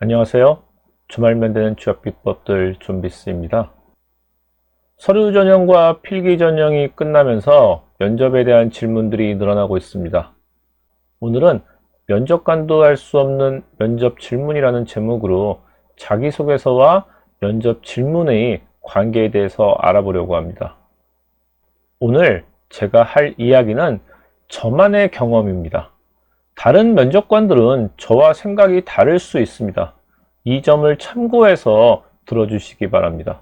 안녕하세요. 주말면 되는 취업 비법들 좀비스입니다. 서류 전형과 필기 전형이 끝나면서 면접에 대한 질문들이 늘어나고 있습니다. 오늘은 면접관도 할 수 없는 면접 질문이라는 제목으로 자기소개서와 면접 질문의 관계에 대해서 알아보려고 합니다. 오늘 제가 할 이야기는 저만의 경험입니다. 다른 면접관들은 저와 생각이 다를 수 있습니다. 이 점을 참고해서 들어주시기 바랍니다.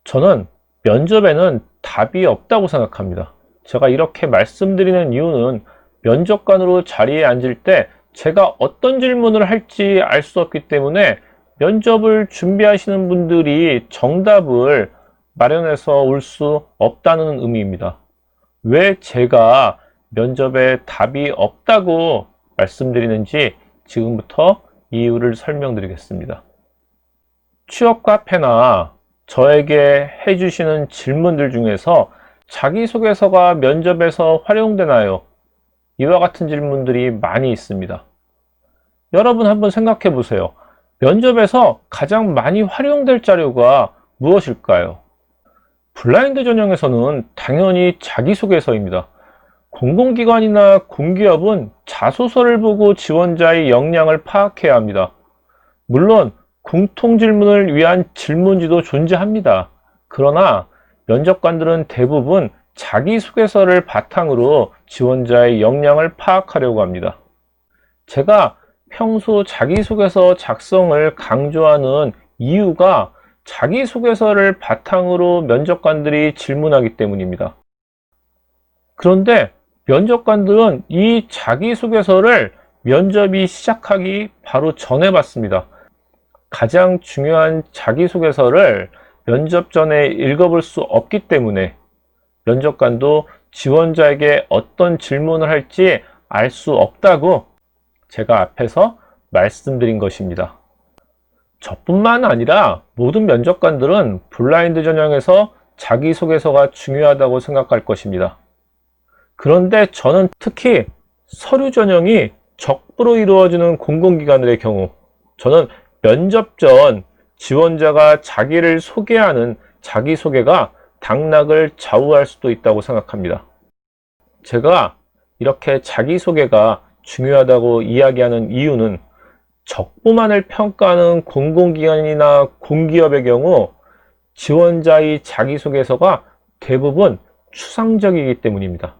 저는 면접에는 답이 없다고 생각합니다. 제가 이렇게 말씀드리는 이유는 면접관으로 자리에 앉을 때 제가 어떤 질문을 할지 알 수 없기 때문에 면접을 준비하시는 분들이 정답을 마련해서 올 수 없다는 의미입니다. 왜 제가 면접에 답이 없다고 말씀드리는지 지금부터 이유를 설명드리겠습니다. 취업 카페나 저에게 해주시는 질문들 중에서 자기소개서가 면접에서 활용되나요? 이와 같은 질문들이 많이 있습니다. 여러분 한번 생각해 보세요. 면접에서 가장 많이 활용될 자료가 무엇일까요? 블라인드 전형에서는 당연히 자기소개서입니다. 공공기관이나 공기업은 자소서를 보고 지원자의 역량을 파악해야 합니다. 물론 공통질문을 위한 질문지도 존재합니다. 그러나 면접관들은 대부분 자기소개서를 바탕으로 지원자의 역량을 파악하려고 합니다. 제가 평소 자기소개서 작성을 강조하는 이유가 자기소개서를 바탕으로 면접관들이 질문하기 때문입니다. 그런데 면접관들은 이 자기소개서를 면접이 시작하기 바로 전에 받습니다. 가장 중요한 자기소개서를 면접 전에 읽어볼 수 없기 때문에 면접관도 지원자에게 어떤 질문을 할지 알 수 없다고 제가 앞에서 말씀드린 것입니다. 저뿐만 아니라 모든 면접관들은 블라인드 전형에서 자기소개서가 중요하다고 생각할 것입니다. 그런데 저는 특히 서류 전형이 적부로 이루어지는 공공기관들의 경우 저는 면접 전 지원자가 자기를 소개하는 자기소개가 당락을 좌우할 수도 있다고 생각합니다. 제가 이렇게 자기소개가 중요하다고 이야기하는 이유는 적부만을 평가하는 공공기관이나 공기업의 경우 지원자의 자기소개서가 대부분 추상적이기 때문입니다.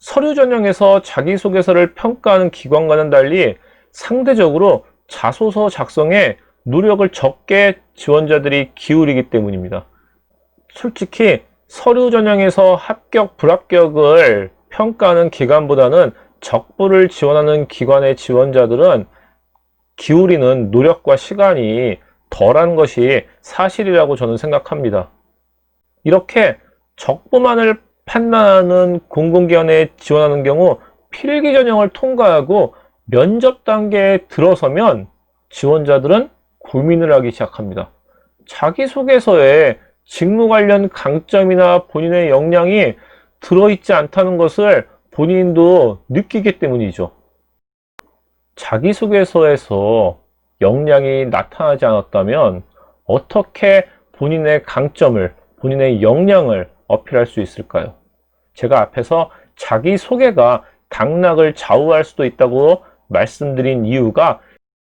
서류 전형에서 자기소개서를 평가하는 기관과는 달리 상대적으로 자소서 작성에 노력을 적게 지원자들이 기울이기 때문입니다. 솔직히 서류 전형에서 합격, 불합격을 평가하는 기관보다는 적부를 지원하는 기관의 지원자들은 기울이는 노력과 시간이 덜한 것이 사실이라고 저는 생각합니다. 이렇게 적부만을 판단하는 공공기관에 지원하는 경우 필기 전형을 통과하고 면접 단계에 들어서면 지원자들은 고민을 하기 시작합니다. 자기소개서에 직무 관련 강점이나 본인의 역량이 들어있지 않다는 것을 본인도 느끼기 때문이죠. 자기소개서에서 역량이 나타나지 않았다면 어떻게 본인의 강점을, 본인의 역량을 어필할 수 있을까요? 제가 앞에서 자기소개가 당락을 좌우할 수도 있다고 말씀드린 이유가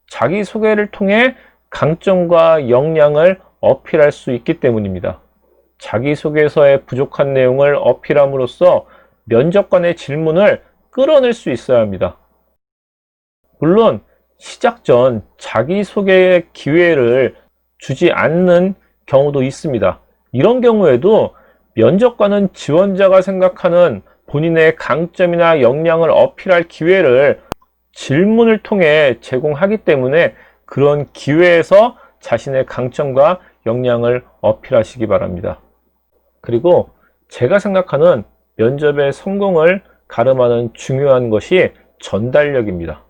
자기소개를 통해 강점과 역량을 어필할 수 있기 때문입니다. 자기소개서의 부족한 내용을 어필함으로써 면접관의 질문을 끌어낼 수 있어야 합니다. 물론 시작 전 자기소개의 기회를 주지 않는 경우도 있습니다. 이런 경우에도 면접관은 지원자가 생각하는 본인의 강점이나 역량을 어필할 기회를 질문을 통해 제공하기 때문에 그런 기회에서 자신의 강점과 역량을 어필하시기 바랍니다. 그리고 제가 생각하는 면접의 성공을 가름하는 중요한 것이 전달력입니다.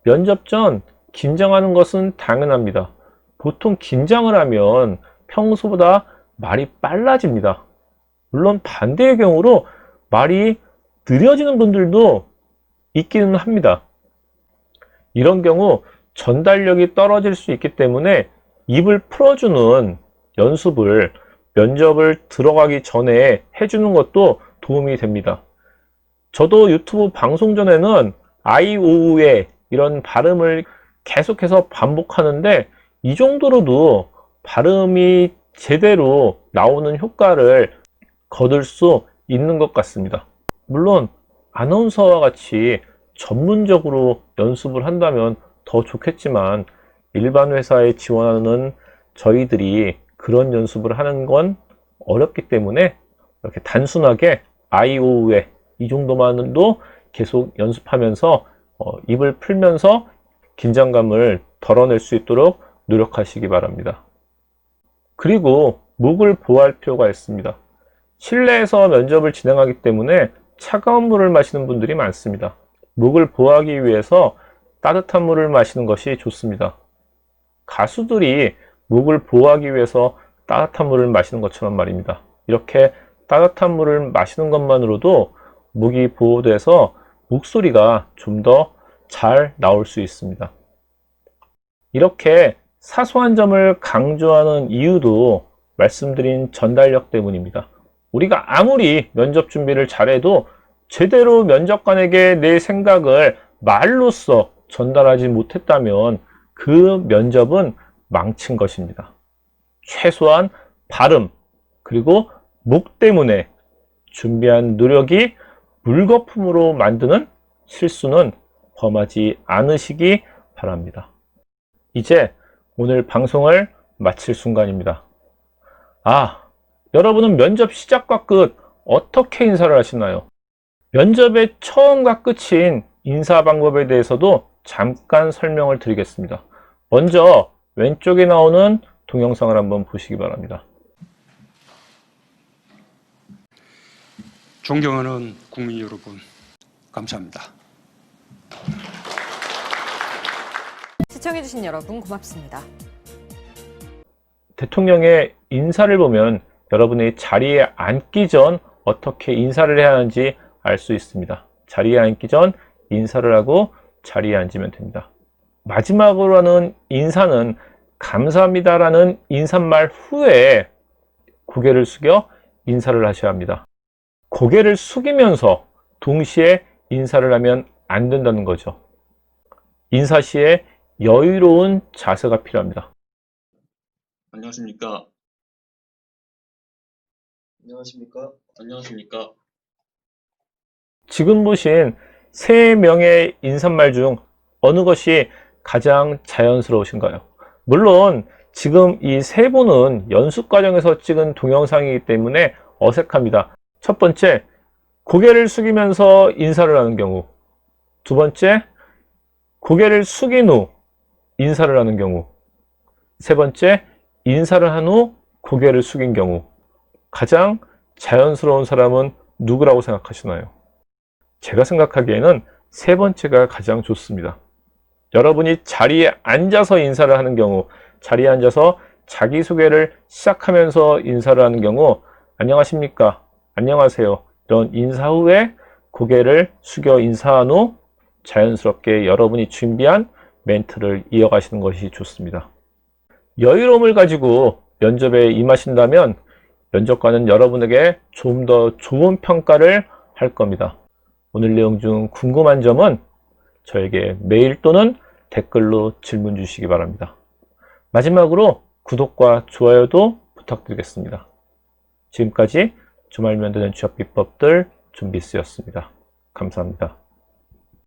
면접 전 긴장하는 것은 당연합니다. 보통 긴장을 하면 평소보다 말이 빨라집니다. 물론 반대의 경우로 말이 느려지는 분들도 있기는 합니다. 이런 경우 전달력이 떨어질 수 있기 때문에 입을 풀어주는 연습을 면접을 들어가기 전에 해주는 것도 도움이 됩니다. 저도 유튜브 방송 전에는 아이오우의 이런 발음을 계속해서 반복하는데 이 정도로도 발음이 제대로 나오는 효과를 거둘 수 있는 것 같습니다. 물론 아나운서와 같이 전문적으로 연습을 한다면 더 좋겠지만 일반 회사에 지원하는 저희들이 그런 연습을 하는 건 어렵기 때문에 이렇게 단순하게 아이오우에 이 정도만도 계속 연습하면서 입을 풀면서 긴장감을 덜어낼 수 있도록 노력하시기 바랍니다. 그리고 목을 보호할 필요가 있습니다. 실내에서 면접을 진행하기 때문에 차가운 물을 마시는 분들이 많습니다. 목을 보호하기 위해서 따뜻한 물을 마시는 것이 좋습니다. 가수들이 목을 보호하기 위해서 따뜻한 물을 마시는 것처럼 말입니다. 이렇게 따뜻한 물을 마시는 것만으로도 목이 보호돼서 목소리가 좀 더 잘 나올 수 있습니다. 이렇게 사소한 점을 강조하는 이유도 말씀드린 전달력 때문입니다. 우리가 아무리 면접 준비를 잘해도 제대로 면접관에게 내 생각을 말로써 전달하지 못했다면 그 면접은 망친 것입니다. 최소한 발음 그리고 목 때문에 준비한 노력이 물거품으로 만드는 실수는 범하지 않으시기 바랍니다. 이제 오늘 방송을 마칠 순간입니다. 여러분은 면접 시작과 끝 어떻게 인사를 하시나요? 면접의 처음과 끝인 인사 방법에 대해서도 잠깐 설명을 드리겠습니다. 먼저 왼쪽에 나오는 동영상을 한번 보시기 바랍니다. 존경하는 국민 여러분, 감사합니다. 시청해주신 여러분 고맙습니다. 대통령의 인사를 보면 여러분이 자리에 앉기 전 어떻게 인사를 해야 하는지 알 수 있습니다. 자리에 앉기 전 인사를 하고 자리에 앉으면 됩니다. 마지막으로 하는 인사는 감사합니다라는 인사말 후에 고개를 숙여 인사를 하셔야 합니다. 고개를 숙이면서 동시에 인사를 하면 안 된다는 거죠. 인사 시에 여유로운 자세가 필요합니다. 안녕하십니까. 안녕하십니까. 안녕하십니까. 지금 보신 3명의 인사말 중 어느 것이 가장 자연스러우신가요? 물론 지금 이 3분은 연습 과정에서 찍은 동영상이기 때문에 어색합니다. 첫 번째, 고개를 숙이면서 인사를 하는 경우. 두 번째, 고개를 숙인 후 인사를 하는 경우. 세 번째, 인사를 한 후 고개를 숙인 경우. 가장 자연스러운 사람은 누구라고 생각하시나요? 제가 생각하기에는 세 번째가 가장 좋습니다. 여러분이 자리에 앉아서 인사를 하는 경우, 자리에 앉아서 자기소개를 시작하면서 인사를 하는 경우, 안녕하십니까? 안녕하세요. 이런 인사 후에 고개를 숙여 인사한 후 자연스럽게 여러분이 준비한 멘트를 이어가시는 것이 좋습니다. 여유로움을 가지고 면접에 임하신다면 면접관은 여러분에게 좀 더 좋은 평가를 할 겁니다. 오늘 내용 중 궁금한 점은 저에게 메일 또는 댓글로 질문 주시기 바랍니다. 마지막으로 구독과 좋아요도 부탁드리겠습니다. 지금까지 주말 면도는 취업 비법들 준비스였습니다. 감사합니다.